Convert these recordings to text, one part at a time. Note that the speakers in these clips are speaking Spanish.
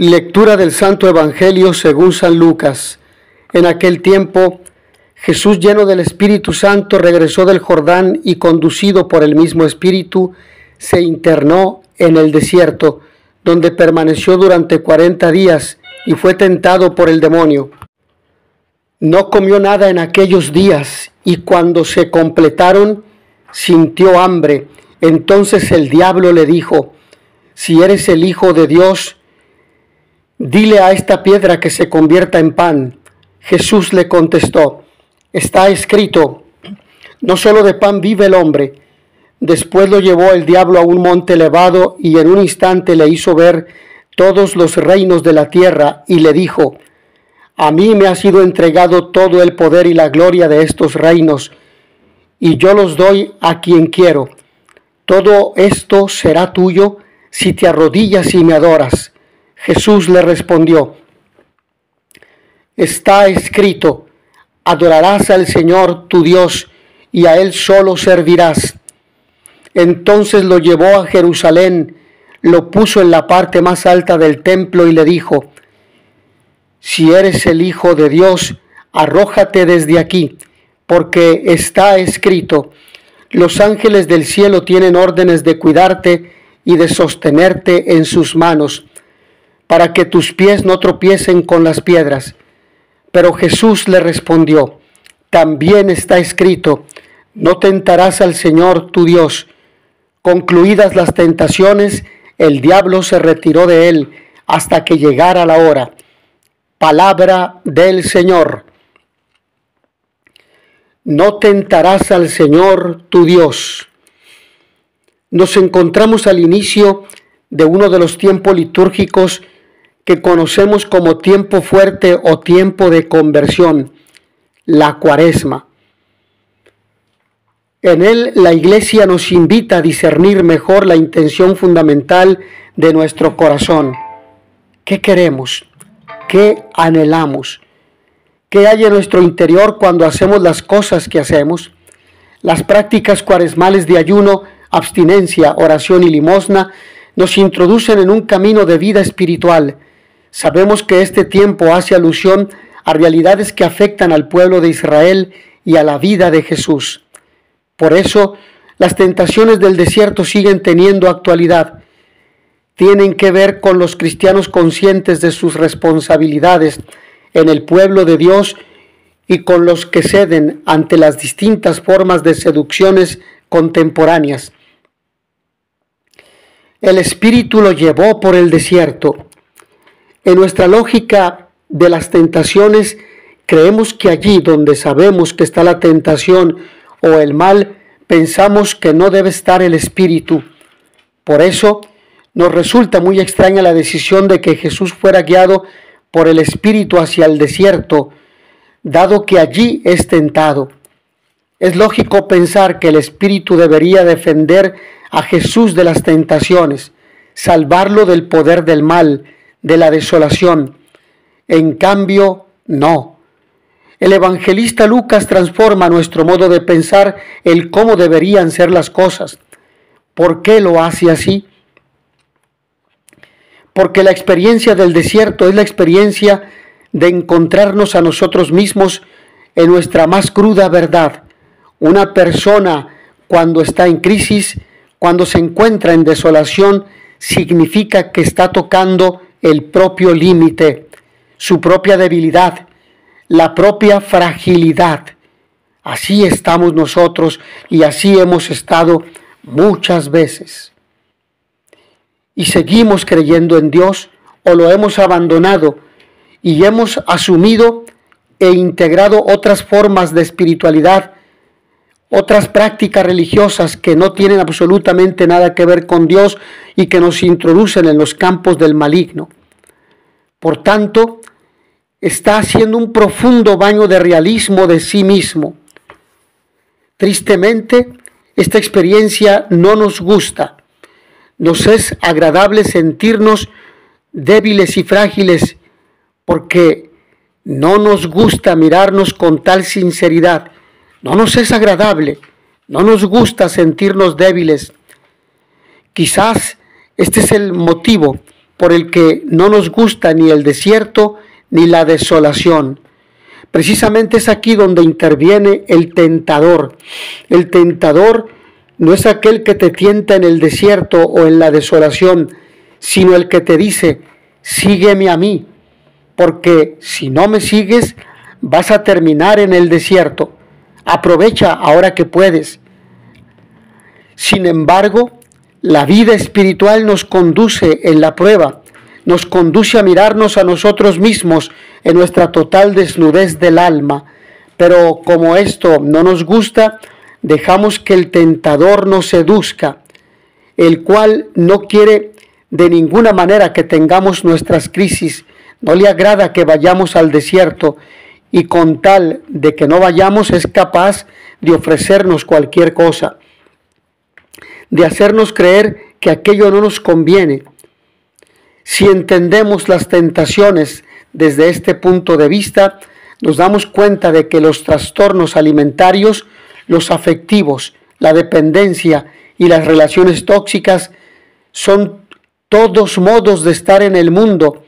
Lectura del Santo Evangelio según San Lucas. En aquel tiempo, Jesús, lleno del Espíritu Santo, regresó del Jordán y, conducido por el mismo Espíritu, se internó en el desierto, donde permaneció durante 40 días y fue tentado por el demonio. No comió nada en aquellos días y cuando se completaron, sintió hambre. Entonces el diablo le dijo: si eres el Hijo de Dios, dile a esta piedra que se convierta en pan. Jesús le contestó: está escrito, no solo de pan vive el hombre. Después lo llevó el diablo a un monte elevado y en un instante le hizo ver todos los reinos de la tierra y le dijo: a mí me ha sido entregado todo el poder y la gloria de estos reinos, y yo los doy a quien quiero. Todo esto será tuyo si te arrodillas y me adoras. Jesús le respondió: está escrito, adorarás al Señor tu Dios y a Él solo servirás. Entonces lo llevó a Jerusalén, lo puso en la parte más alta del templo y le dijo: si eres el Hijo de Dios, arrójate desde aquí, porque está escrito, los ángeles del cielo tienen órdenes de cuidarte y de sostenerte en sus manos, para que tus pies no tropiecen con las piedras. Pero Jesús le respondió: también está escrito, no tentarás al Señor tu Dios. Concluidas las tentaciones, el diablo se retiró de él hasta que llegara la hora. Palabra del Señor. No tentarás al Señor tu Dios. Nos encontramos al inicio de uno de los tiempos litúrgicos que conocemos como tiempo fuerte o tiempo de conversión, la Cuaresma. En él la Iglesia nos invita a discernir mejor la intención fundamental de nuestro corazón. ¿Qué queremos? ¿Qué anhelamos? ¿Qué hay en nuestro interior cuando hacemos las cosas que hacemos? Las prácticas cuaresmales de ayuno, abstinencia, oración y limosna nos introducen en un camino de vida espiritual. Sabemos que este tiempo hace alusión a realidades que afectan al pueblo de Israel y a la vida de Jesús. Por eso, las tentaciones del desierto siguen teniendo actualidad. Tienen que ver con los cristianos conscientes de sus responsabilidades en el pueblo de Dios y con los que ceden ante las distintas formas de seducciones contemporáneas. El Espíritu lo llevó por el desierto. En nuestra lógica de las tentaciones, creemos que allí donde sabemos que está la tentación o el mal, pensamos que no debe estar el Espíritu. Por eso, nos resulta muy extraña la decisión de que Jesús fuera guiado por el Espíritu hacia el desierto, dado que allí es tentado. Es lógico pensar que el Espíritu debería defender a Jesús de las tentaciones, salvarlo del poder del mal, de la desolación. En cambio, no. El evangelista Lucas transforma nuestro modo de pensar el cómo deberían ser las cosas. ¿Por qué lo hace así? Porque la experiencia del desierto es la experiencia de encontrarnos a nosotros mismos en nuestra más cruda verdad. Una persona, cuando está en crisis, cuando se encuentra en desolación, significa que está tocando el propio límite, su propia debilidad, la propia fragilidad. Así estamos nosotros y así hemos estado muchas veces. ¿Y seguimos creyendo en Dios o lo hemos abandonado y hemos asumido e integrado otras formas de espiritualidad, otras prácticas religiosas que no tienen absolutamente nada que ver con Dios y que nos introducen en los campos del maligno? Por tanto, está haciendo un profundo baño de realismo de sí mismo. Tristemente, esta experiencia no nos gusta. Nos es agradable sentirnos débiles y frágiles porque no nos gusta mirarnos con tal sinceridad. No nos es agradable, no nos gusta sentirnos débiles. Quizás este es el motivo por el que no nos gusta ni el desierto ni la desolación. Precisamente es aquí donde interviene el tentador. El tentador no es aquel que te tienta en el desierto o en la desolación, sino el que te dice, sígueme a mí, porque si no me sigues, vas a terminar en el desierto. Aprovecha ahora que puedes. Sin embargo, la vida espiritual nos conduce en la prueba, nos conduce a mirarnos a nosotros mismos en nuestra total desnudez del alma. Pero como esto no nos gusta, dejamos que el tentador nos seduzca, el cual no quiere de ninguna manera que tengamos nuestras crisis, no le agrada que vayamos al desierto, y con tal de que no vayamos es capaz de ofrecernos cualquier cosa, de hacernos creer que aquello no nos conviene. Si entendemos las tentaciones desde este punto de vista, nos damos cuenta de que los trastornos alimentarios, los afectivos, la dependencia y las relaciones tóxicas son todos modos de estar en el mundo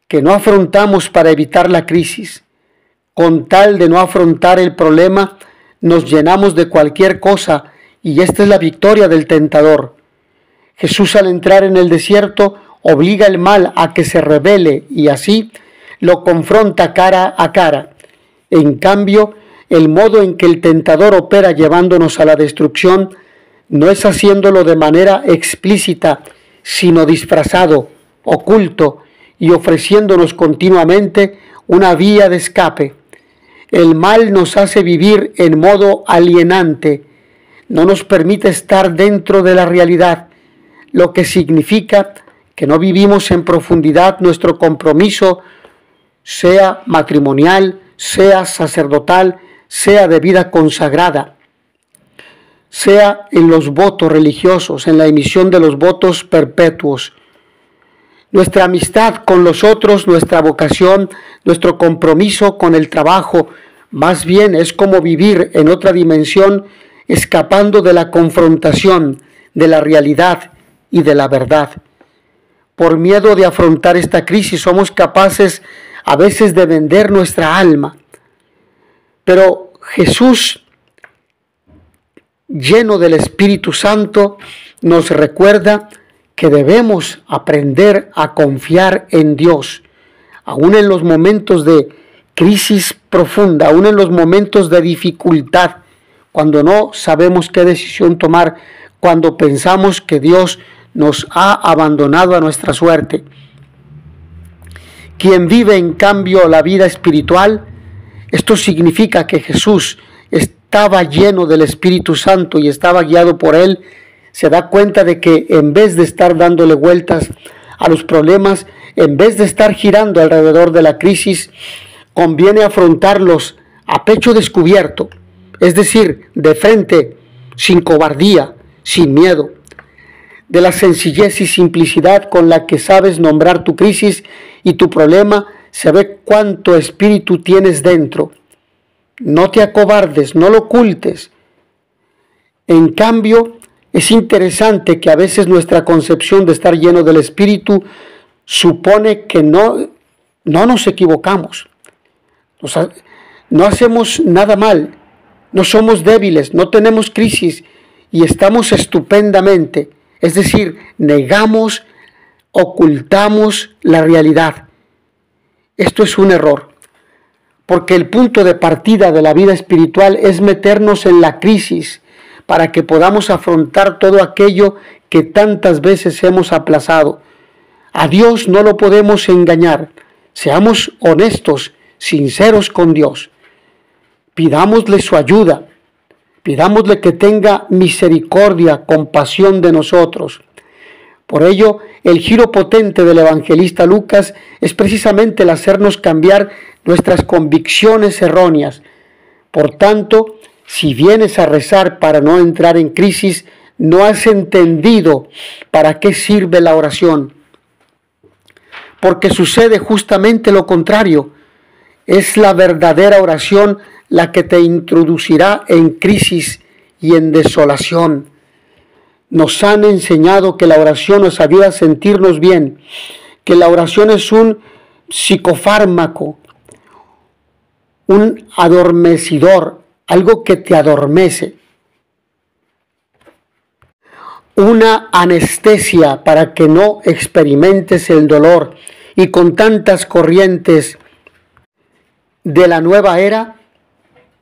que no afrontamos para evitar la crisis. Con tal de no afrontar el problema, nos llenamos de cualquier cosa, y esta es la victoria del tentador. Jesús, al entrar en el desierto, obliga el mal a que se rebele y así lo confronta cara a cara. En cambio, el modo en que el tentador opera llevándonos a la destrucción no es haciéndolo de manera explícita, sino disfrazado, oculto y ofreciéndonos continuamente una vía de escape. El mal nos hace vivir en modo alienante, no nos permite estar dentro de la realidad, lo que significa que no vivimos en profundidad nuestro compromiso, sea matrimonial, sea sacerdotal, sea de vida consagrada, sea en los votos religiosos, en la emisión de los votos perpetuos. Nuestra amistad con los otros, nuestra vocación, nuestro compromiso con el trabajo, más bien es como vivir en otra dimensión, escapando de la confrontación, de la realidad y de la verdad. Por miedo de afrontar esta crisis, somos capaces a veces de vender nuestra alma. Pero Jesús, lleno del Espíritu Santo, nos recuerda que debemos aprender a confiar en Dios, aún en los momentos de crisis profunda, aún en los momentos de dificultad, cuando no sabemos qué decisión tomar, cuando pensamos que Dios nos ha abandonado a nuestra suerte. Quien vive en cambio la vida espiritual, esto significa que Jesús estaba lleno del Espíritu Santo y estaba guiado por Él, se da cuenta de que en vez de estar dándole vueltas a los problemas, en vez de estar girando alrededor de la crisis, conviene afrontarlos a pecho descubierto, es decir, de frente, sin cobardía, sin miedo. De la sencillez y simplicidad con la que sabes nombrar tu crisis y tu problema, se ve cuánto espíritu tienes dentro. No te acobardes, no lo ocultes. En cambio, es interesante que a veces nuestra concepción de estar lleno del Espíritu supone que no nos equivocamos. O sea, no hacemos nada mal, no somos débiles, no tenemos crisis y estamos estupendamente. Es decir, negamos, ocultamos la realidad. Esto es un error, porque el punto de partida de la vida espiritual es meternos en la crisis para que podamos afrontar todo aquello que tantas veces hemos aplazado. A Dios no lo podemos engañar. Seamos honestos, sinceros con Dios. Pidámosle su ayuda. Pidámosle que tenga misericordia, compasión de nosotros. Por ello, el giro potente del evangelista Lucas es precisamente el hacernos cambiar nuestras convicciones erróneas. Por tanto, si vienes a rezar para no entrar en crisis, no has entendido para qué sirve la oración. Porque sucede justamente lo contrario. Es la verdadera oración la que te introducirá en crisis y en desolación. Nos han enseñado que la oración nos ayuda a sentirnos bien, que la oración es un psicofármaco, un adormecidor, algo que te adormece, una anestesia para que no experimentes el dolor. Y con tantas corrientes de la nueva era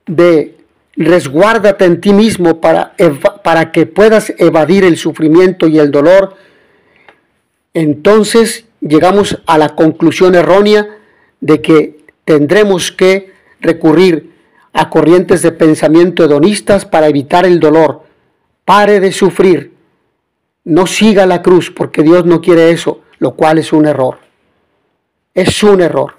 de resguárdate en ti mismo para que puedas evadir el sufrimiento y el dolor, entonces llegamos a la conclusión errónea de que tendremos que recurrir a corrientes de pensamiento hedonistas para evitar el dolor. Pare de sufrir, no siga la cruz, porque Dios no quiere eso, lo cual es un error. Es un error.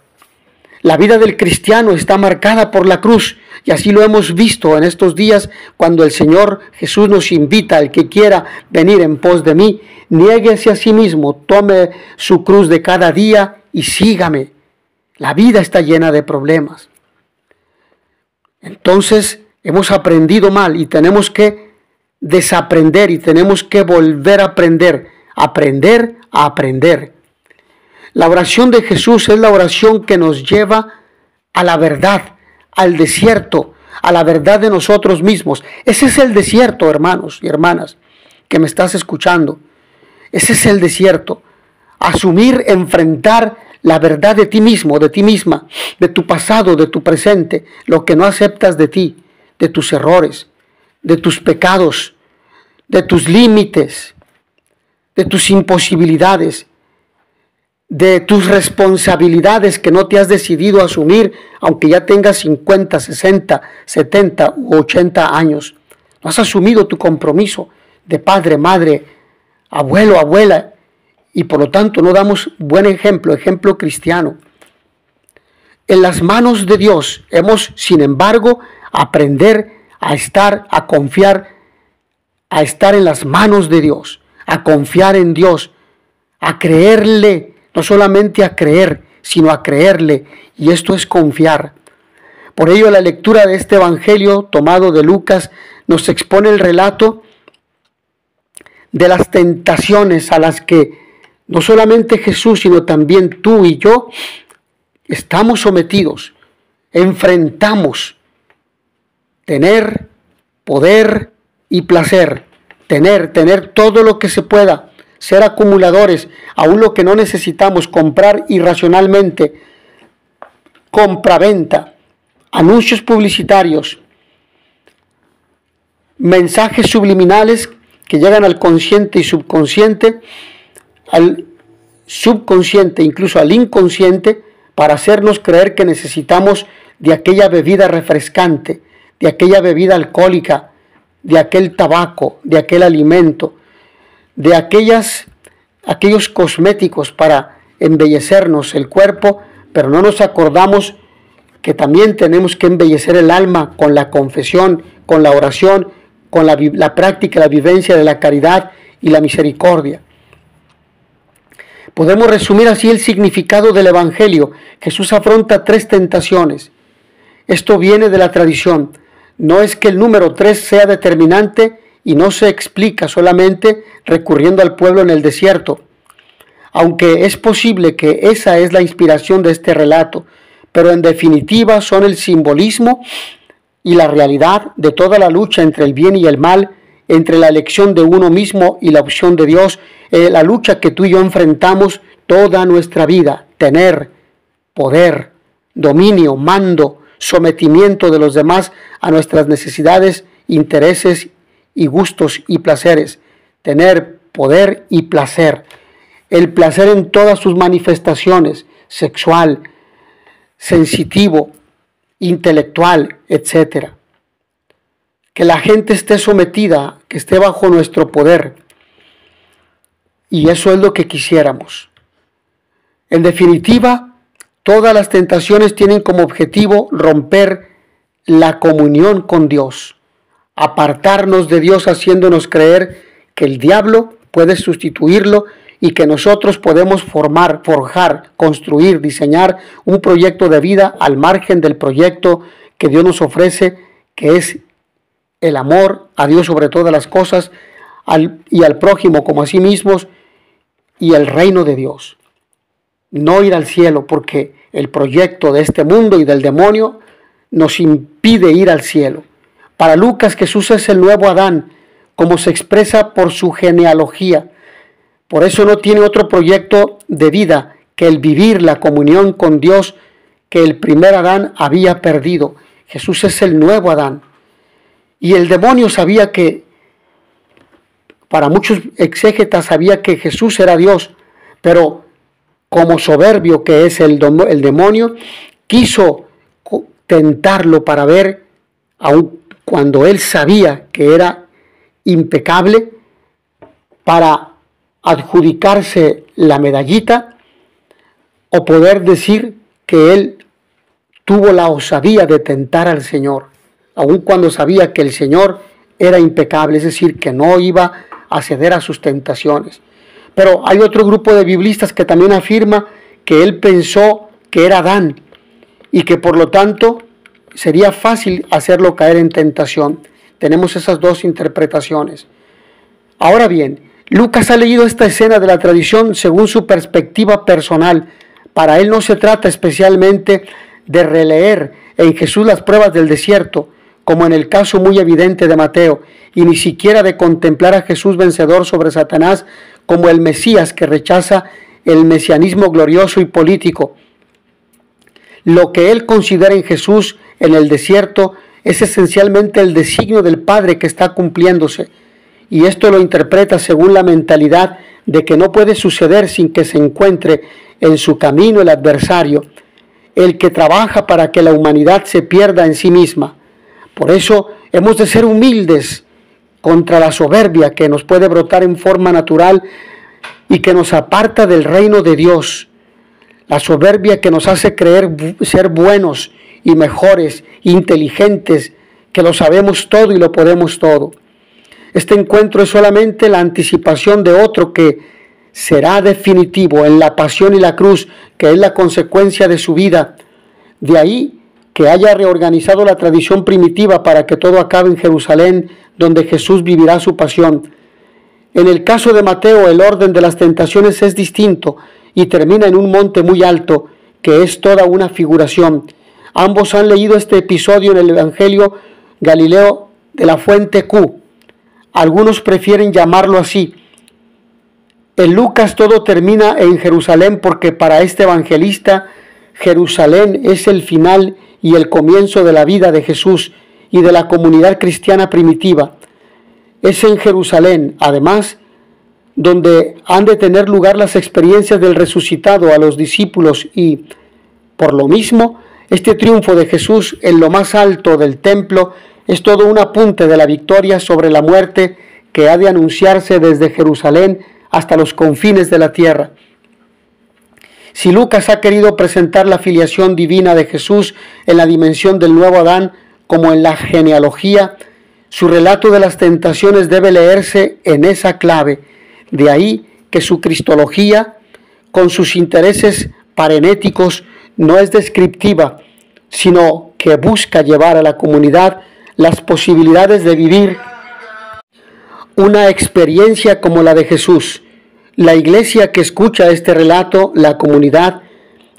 La vida del cristiano está marcada por la cruz, y así lo hemos visto en estos días cuando el Señor Jesús nos invita: al que quiera venir en pos de mí, niéguese a sí mismo, tome su cruz de cada día y sígame. La vida está llena de problemas. Entonces hemos aprendido mal y tenemos que desaprender y tenemos que volver a aprender a aprender. La oración de Jesús es la oración que nos lleva a la verdad, al desierto, a la verdad de nosotros mismos. Ese es el desierto, hermanos y hermanas, que me estás escuchando. Ese es el desierto. Asumir, enfrentar la verdad de ti mismo, de ti misma, de tu pasado, de tu presente, lo que no aceptas de ti, de tus errores, de tus pecados, de tus límites, de tus imposibilidades, de tus responsabilidades que no te has decidido asumir, aunque ya tengas 50, 60, 70 u 80 años. No has asumido tu compromiso de padre, madre, abuelo, abuela, y por lo tanto no damos buen ejemplo cristiano. En las manos de Dios hemos, sin embargo, aprender a estar, a confiar, a estar en las manos de Dios, a confiar en Dios, a creerle. No solamente a creer, sino a creerle, y esto es confiar. Por ello, la lectura de este evangelio tomado de Lucas nos expone el relato de las tentaciones a las que no solamente Jesús, sino también tú y yo estamos sometidos, enfrentamos. Tener, poder y placer, tener todo lo que se pueda, ser acumuladores, aún lo que no necesitamos, comprar irracionalmente, compraventa, anuncios publicitarios, mensajes subliminales que llegan al consciente y subconsciente, al subconsciente, incluso al inconsciente, para hacernos creer que necesitamos de aquella bebida refrescante, de aquella bebida alcohólica, de aquel tabaco, de aquel alimento, de aquellos cosméticos para embellecernos el cuerpo, pero no nos acordamos que también tenemos que embellecer el alma con la confesión, con la oración, con la práctica, la vivencia de la caridad y la misericordia. Podemos resumir así el significado del Evangelio. Jesús afronta 3 tentaciones. Esto viene de la tradición. No es que el número 3 sea determinante y no se explica solamente recurriendo al pueblo en el desierto, aunque es posible que esa es la inspiración de este relato, pero en definitiva son el simbolismo y la realidad de toda la lucha entre el bien y el mal, entre la elección de uno mismo y la opción de Dios, la lucha que tú y yo enfrentamos toda nuestra vida: tener, poder, dominio, mando, sometimiento de los demás a nuestras necesidades, intereses y gustos y placeres. Tener, poder y placer. El placer en todas sus manifestaciones: sexual, sensitivo, intelectual, etc. Que la gente esté sometida, que esté bajo nuestro poder. Y eso es lo que quisiéramos. En definitiva, todas las tentaciones tienen como objetivo romper la comunión con Dios, apartarnos de Dios, haciéndonos creer que el diablo puede sustituirlo y que nosotros podemos formar, forjar, construir, diseñar un proyecto de vida al margen del proyecto que Dios nos ofrece, que es el amor a Dios sobre todas las cosas y al prójimo como a sí mismos, y el reino de Dios. no ir al cielo, porque el proyecto de este mundo y del demonio nos impide ir al cielo. Para Lucas, Jesús es el nuevo Adán, como se expresa por su genealogía. Por eso no tiene otro proyecto de vida que el vivir la comunión con Dios que el primer Adán había perdido. Jesús es el nuevo Adán. Y el demonio sabía que, para muchos exégetas, sabía que Jesús era Dios, pero como soberbio que es el demonio, quiso tentarlo para ver, aun cuando él sabía que era impecable, para adjudicarse la medallita o poder decir que él tuvo la osadía de tentar al Señor, aun cuando sabía que el Señor era impecable, es decir, que no iba a ceder a sus tentaciones. Pero hay otro grupo de biblistas que también afirma que él pensó que era Adán y que por lo tanto sería fácil hacerlo caer en tentación. Tenemos esas dos interpretaciones. Ahora bien, Lucas ha leído esta escena de la tradición según su perspectiva personal. Para él no se trata especialmente de releer en Jesús las pruebas del desierto, como en el caso muy evidente de Mateo, y ni siquiera de contemplar a Jesús vencedor sobre Satanás como el Mesías que rechaza el mesianismo glorioso y político. Lo que él considera en Jesús en el desierto es esencialmente el designio del Padre que está cumpliéndose, y esto lo interpreta según la mentalidad de que no puede suceder sin que se encuentre en su camino el adversario, el que trabaja para que la humanidad se pierda en sí misma. Por eso hemos de ser humildes contra la soberbia que nos puede brotar en forma natural y que nos aparta del reino de Dios. La soberbia que nos hace creer ser buenos y mejores, inteligentes, que lo sabemos todo y lo podemos todo. Este encuentro es solamente la anticipación de otro que será definitivo en la pasión y la cruz, que es la consecuencia de su vida. De ahí que haya reorganizado la tradición primitiva para que todo acabe en Jerusalén, donde Jesús vivirá su pasión. En el caso de Mateo, el orden de las tentaciones es distinto y termina en un monte muy alto, que es toda una figuración. Ambos han leído este episodio en el Evangelio Galileo de la fuente Q. Algunos prefieren llamarlo así. En Lucas todo termina en Jerusalén porque para este evangelista Jerusalén es el final y el comienzo de la vida de Jesús y de la comunidad cristiana primitiva. Es en Jerusalén, además, donde han de tener lugar las experiencias del resucitado a los discípulos y, por lo mismo, este triunfo de Jesús en lo más alto del templo es todo un apunte de la victoria sobre la muerte que ha de anunciarse desde Jerusalén hasta los confines de la tierra. Si Lucas ha querido presentar la filiación divina de Jesús en la dimensión del nuevo Adán como en la genealogía, su relato de las tentaciones debe leerse en esa clave. De ahí que su cristología, con sus intereses parenéticos, no es descriptiva, sino que busca llevar a la comunidad las posibilidades de vivir una experiencia como la de Jesús. La iglesia que escucha este relato, la comunidad,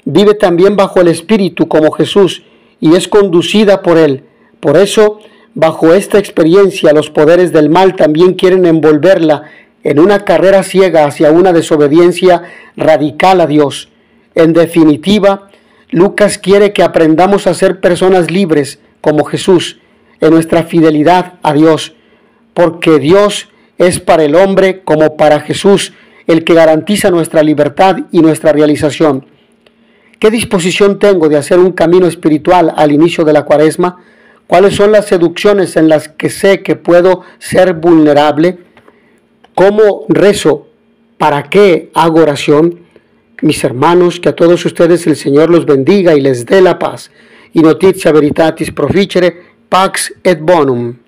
vive también bajo el Espíritu como Jesús y es conducida por Él. Por eso, bajo esta experiencia, los poderes del mal también quieren envolverla en una carrera ciega hacia una desobediencia radical a Dios. En definitiva, Lucas quiere que aprendamos a ser personas libres como Jesús en nuestra fidelidad a Dios, porque Dios es para el hombre como para Jesús el que garantiza nuestra libertad y nuestra realización. ¿Qué disposición tengo de hacer un camino espiritual al inicio de la Cuaresma? ¿Cuáles son las seducciones en las que sé que puedo ser vulnerable? ¿Cómo rezo? ¿Para qué hago oración? Mis hermanos, que a todos ustedes el Señor los bendiga y les dé la paz. Y notitia veritatis proficere, pax et bonum.